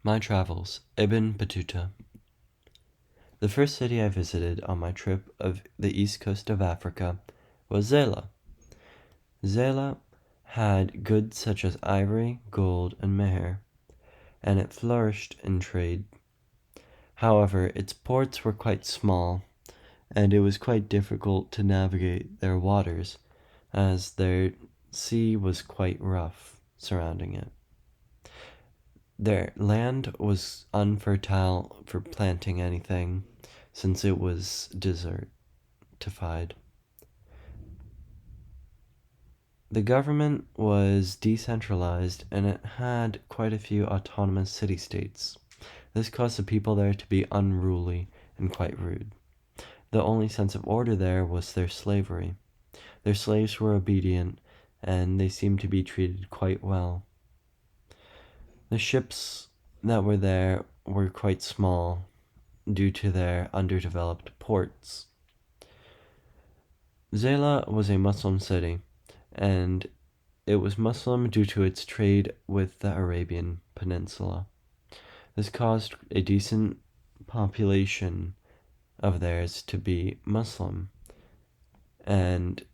My travels, Ibn Battuta. The first city I visited on my trip of the east coast of Africa was Zela. Zela had goods such as ivory, gold, and meher, and it flourished in trade. However, its ports were quite small, and it was quite difficult to navigate their waters, as their sea was quite rough surrounding it. Their land was unfertile for planting anything, since it was desertified. The government was decentralized and it had quite a few autonomous city-states. This caused the people there to be unruly and quite rude. The only sense of order there was their slavery. Their slaves were obedient, and they seemed to be treated quite well. The ships that were there were quite small due to their underdeveloped ports. Zela was a Muslim city, and it was Muslim due to its trade with the Arabian Peninsula. This caused a decent population of theirs to be Muslim, and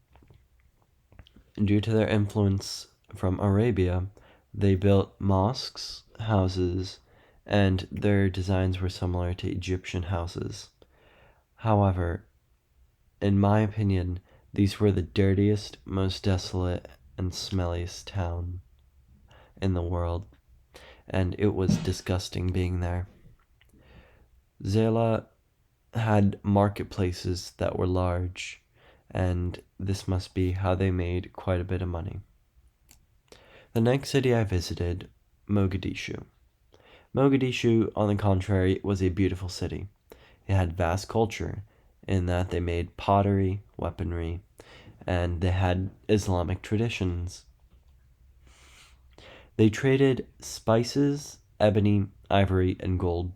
due to their influence from Arabia, they built mosques, houses, and their designs were similar to Egyptian houses. However, in my opinion, these were the dirtiest, most desolate, and smelliest town in the world, and it was disgusting being there. Zela had marketplaces that were large, and this must be how they made quite a bit of money. The next city I visited, Mogadishu. Mogadishu, on the contrary, was a beautiful city. It had vast culture in that they made pottery, weaponry, and they had Islamic traditions. They traded spices, ebony, ivory, and gold,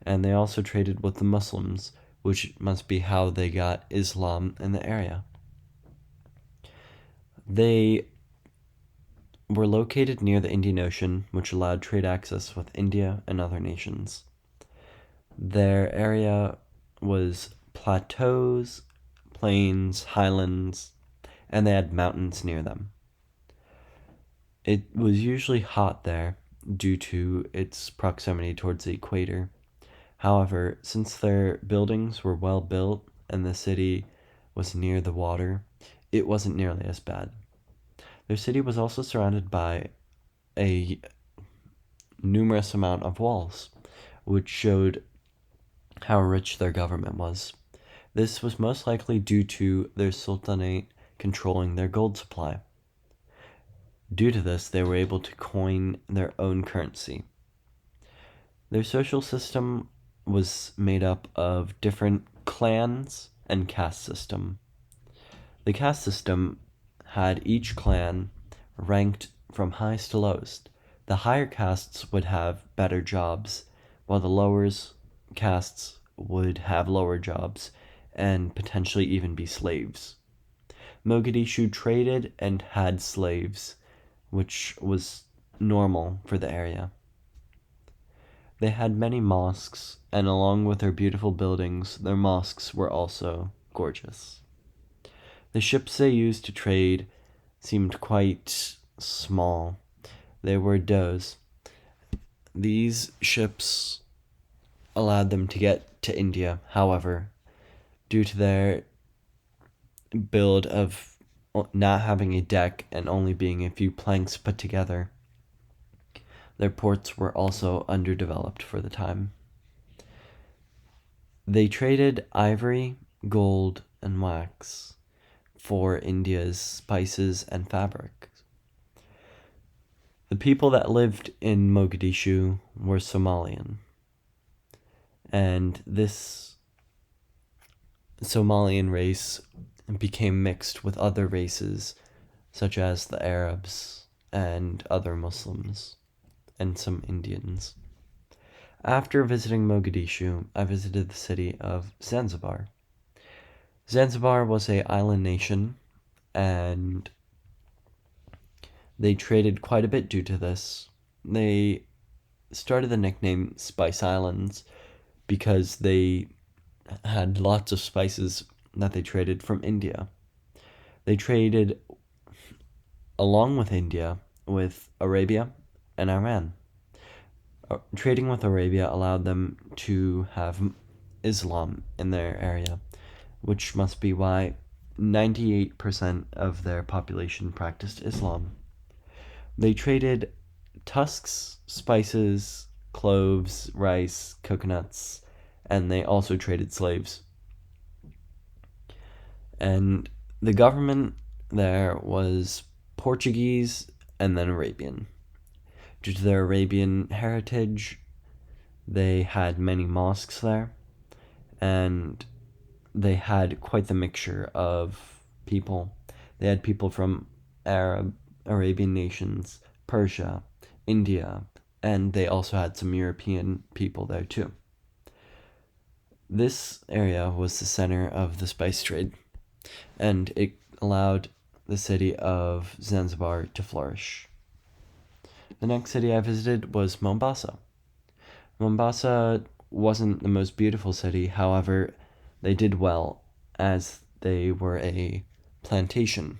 and they also traded with the Muslims, which must be how they got Islam in the area. They were located near the Indian Ocean, which allowed trade access with India and other nations. Their area was plateaus, plains, highlands, and they had mountains near them. It was usually hot there due to its proximity towards the equator. However, since their buildings were well built and the city was near the water, it wasn't nearly as bad. Their city was also surrounded by a numerous amount of walls, which showed how rich their government was. This was most likely due to their sultanate controlling their gold supply. Due to this, they were able to coin their own currency. Their social system was made up of different clans and caste system. The caste system had each clan ranked from highest to lowest. The higher castes would have better jobs, while the lower castes would have lower jobs and potentially even be slaves. Mogadishu traded and had slaves, which was normal for the area. They had many mosques, and along with their beautiful buildings, their mosques were also gorgeous. The ships they used to trade seemed quite small. They were doughs. These ships allowed them to get to India. However, due to their build of not having a deck and only being a few planks put together, their ports were also underdeveloped for the time. They traded ivory, gold, and wax for India's spices and fabric. The people that lived in Mogadishu were Somalian, and this Somalian race became mixed with other races such as the Arabs and other Muslims and some Indians. After visiting Mogadishu, I visited the city of Zanzibar. Zanzibar was an island nation, and they traded quite a bit due to this. They started the nickname Spice Islands because they had lots of spices that they traded from India. They traded along with India with Arabia and Iran. Trading with Arabia allowed them to have Islam in their area, which must be why 98% of their population practiced Islam. They traded tusks, spices, cloves, rice, coconuts, and they also traded slaves. And the government there was Portuguese and then Arabian. Due to their Arabian heritage, they had many mosques there, and they had quite the mixture of people. They had people from Arabian nations, Persia, India, and they also had some European people there too. This area was the center of the spice trade, and it allowed the city of Zanzibar to flourish. The next city I visited was Mombasa. Mombasa wasn't the most beautiful city, however, they did well as they were a plantation.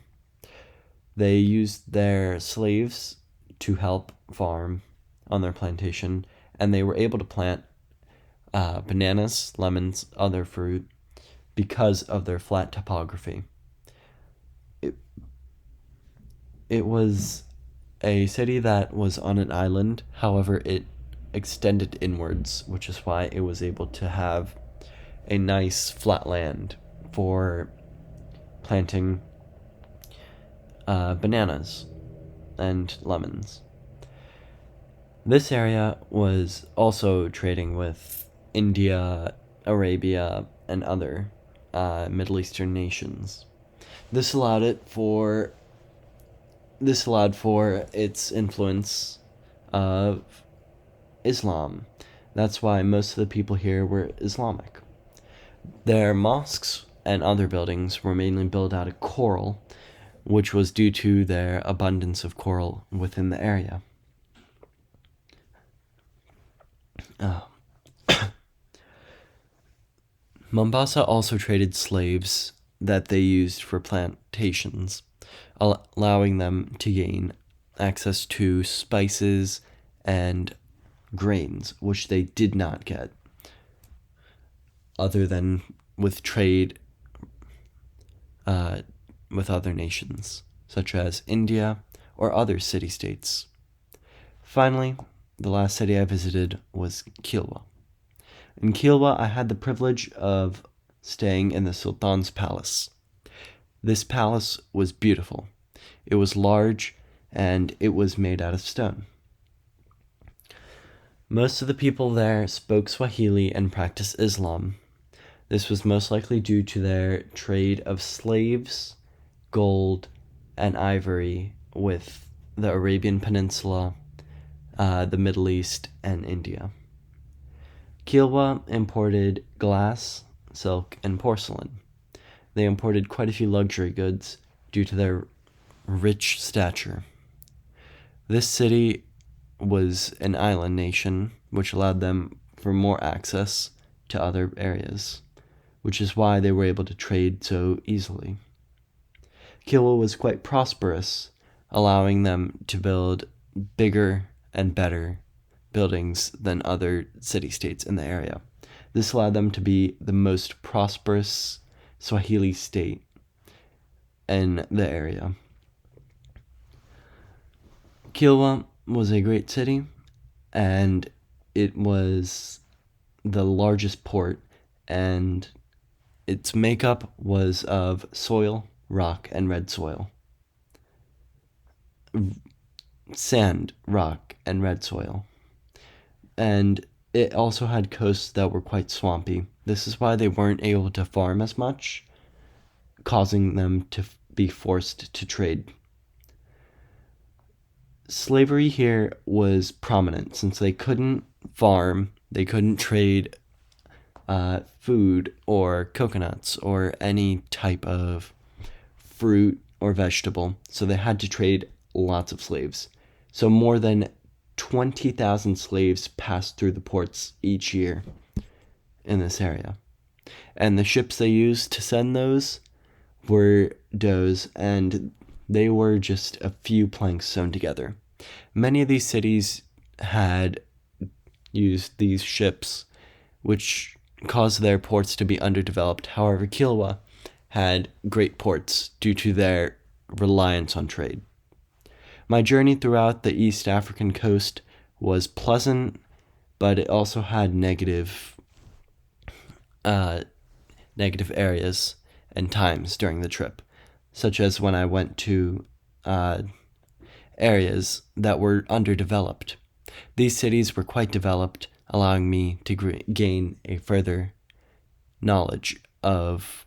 They used their slaves to help farm on their plantation, and they were able to plant bananas, lemons, other fruit because of their flat topography. It was a city that was on an island, however, it extended inwards, which is why it was able to have a nice flat land for planting bananas and lemons. This area was also trading with India, Arabia, and other Middle Eastern nations. This allowed for its influence of Islam. That's why most of the people here were Islamic. Their mosques and other buildings were mainly built out of coral, which was due to their abundance of coral within the area. Mombasa also traded slaves that they used for plantations, allowing them to gain access to spices and grains, which they did not get other than with trade with other nations, such as India or other city-states. Finally, the last city I visited was Kilwa. In Kilwa, I had the privilege of staying in the Sultan's palace. This palace was beautiful. It was large, and it was made out of stone. Most of the people there spoke Swahili and practiced Islam. This was most likely due to their trade of slaves, gold, and ivory with the Arabian Peninsula, the Middle East, and India. Kilwa imported glass, silk, and porcelain. They imported quite a few luxury goods due to their rich stature. This city was an island nation, which allowed them for more access to other areas, which is why they were able to trade so easily. Kilwa was quite prosperous, allowing them to build bigger and better buildings than other city-states in the area. This allowed them to be the most prosperous Swahili state in the area. Kilwa was a great city, and it was the largest port, and its makeup was of soil, rock, and red soil. Sand, rock, and red soil. And it also had coasts that were quite swampy. This is why they weren't able to farm as much, causing them to be forced to trade. Slavery here was prominent since they couldn't farm, they couldn't trade food or coconuts or any type of fruit or vegetable, so they had to trade lots of slaves. So more than 20,000 slaves passed through the ports each year in this area. And the ships they used to send those were doughs, and they were just a few planks sewn together. Many of these cities had used these ships, which caused their ports to be underdeveloped. However, Kilwa had great ports due to their reliance on trade. My journey throughout the East African coast was pleasant, but it also had negative areas and times during the trip, such as when I went to areas that were underdeveloped. These cities were quite developed, allowing me to gain a further knowledge of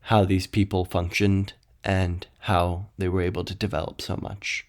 how these people functioned and how they were able to develop so much.